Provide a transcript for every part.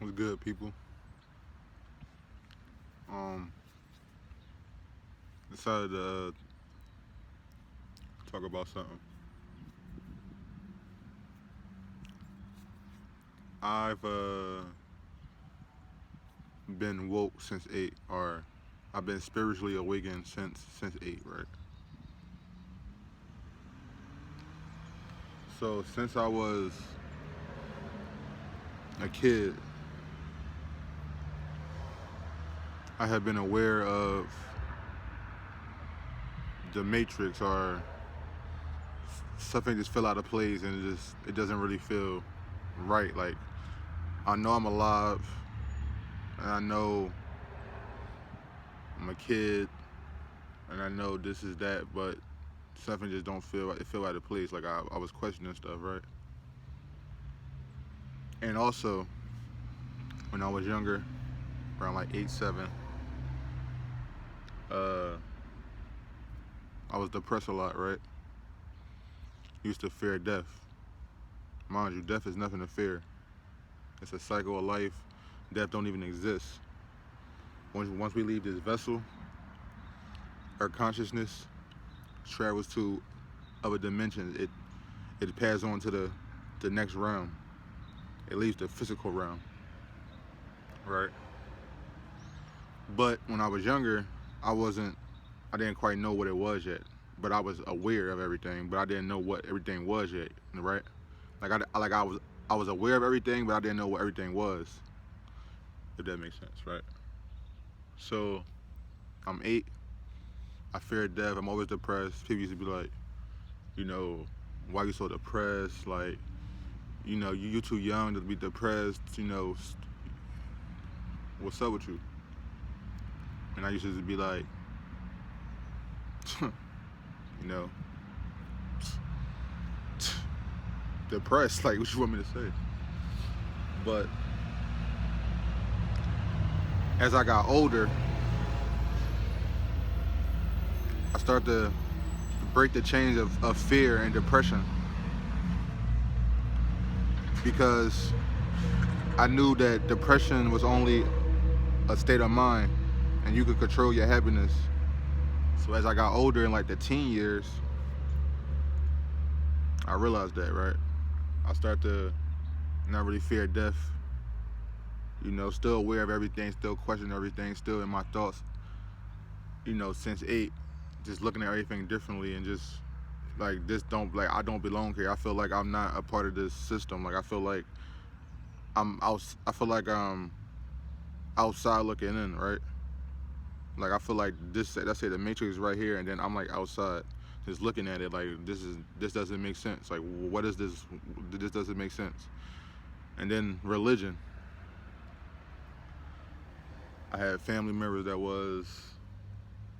What's good, people? Um, Decided to talk about something. I've been woke since 8, or I've been spiritually awakened since 8, right? So since I was a kid, I have been aware of the matrix, or something just fell out of place, and it doesn't really feel right. Like, I know I'm alive, and I know I'm a kid, and I know this is that, but something just don't feel right. It feel out of place. Like, I was questioning stuff, right? And also, when I was younger, around like 8, 7, uh, I was depressed a lot, right? Used to fear death. Mind you, death is nothing to fear. It's a cycle of life. Death don't even exist. Once we leave this vessel, our consciousness travels to other dimensions. It passes on to the next realm. It leaves the physical realm, right? But when I was younger, I didn't quite know what it was yet. But I was aware of everything, but I didn't know what everything was yet, right? I was aware of everything, but I didn't know what everything was. If that makes sense, right? So I'm 8. I fear death. I'm always depressed. People used to be like, you know, why you so depressed? Like, you too young to be depressed. What's up with you? And I used to just be like, you know, depressed. Like, what you want me to say? But as I got older, I started to break the chains of fear and depression, because I knew that depression was only a state of mind, and you could control your happiness. So as I got older, in like the teen years, I realized that, right? I started to not really fear death, still aware of everything, still questioning everything, still in my thoughts, since 8, just looking at everything differently, and just like, I don't belong here. I feel like I'm not a part of this system. Like, I feel like I feel like I'm outside looking in, right? Like, I feel like let's say the matrix is right here, and then I'm like outside just looking at it, like, this doesn't make sense. Like, what is this? This doesn't make sense. And then religion. I had family members that was,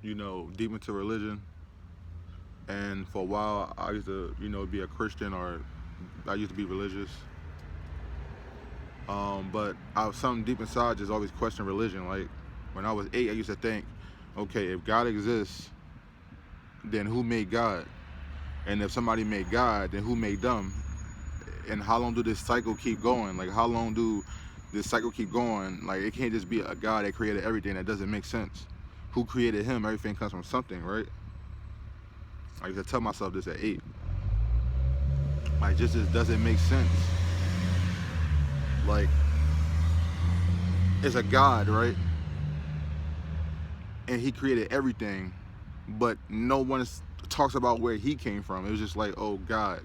deep into religion, and for a while I used to, be a Christian, or I used to be religious. But something deep inside just always questioned religion. Like, when I was 8, I used to think, okay, if God exists, then who made God? And if somebody made God, then who made them? And how long do this cycle keep going? Like, how long do this cycle keep going? Like, it can't just be a God that created everything. That doesn't make sense. Who created him? Everything comes from something, right? I used to tell myself this at 8. Like, just doesn't make sense. Like, it's a God, right? And he created everything, but no one talks about where he came from. It was just like, oh, God.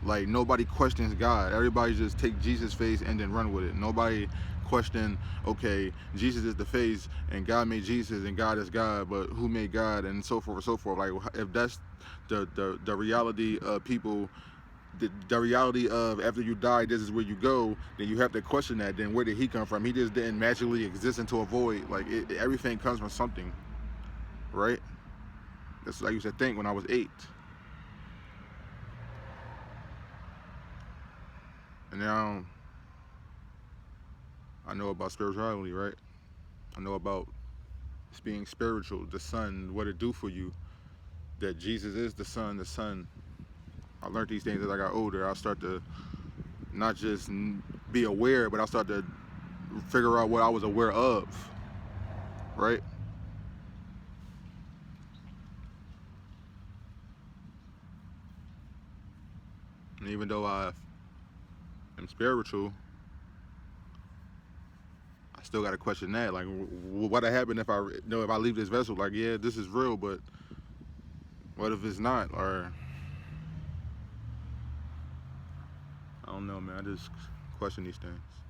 Like, nobody questions God. Everybody just take Jesus' face and then run with it. Nobody question, okay, Jesus is the face, and God made Jesus, and God is God, but who made God, and so forth and so forth. Like, if that's the reality of people, the reality of after you die, this is where you go, then you have to question that. Then where did he come from? He just didn't magically exist into a void. Like, everything comes from something, right? That's what I used to think when I was 8. And now I know about spirituality, right? I know about being spiritual, the sun, what it do for you, that Jesus is the sun. I learned these things as I got older. I start to not just be aware, but I started to figure out what I was aware of, right? And even though I am spiritual, I still got to question that. Like, what'd happen if if I leave this vessel? Like, yeah, this is real, but what if it's not? Or I don't know, man. I just question these things.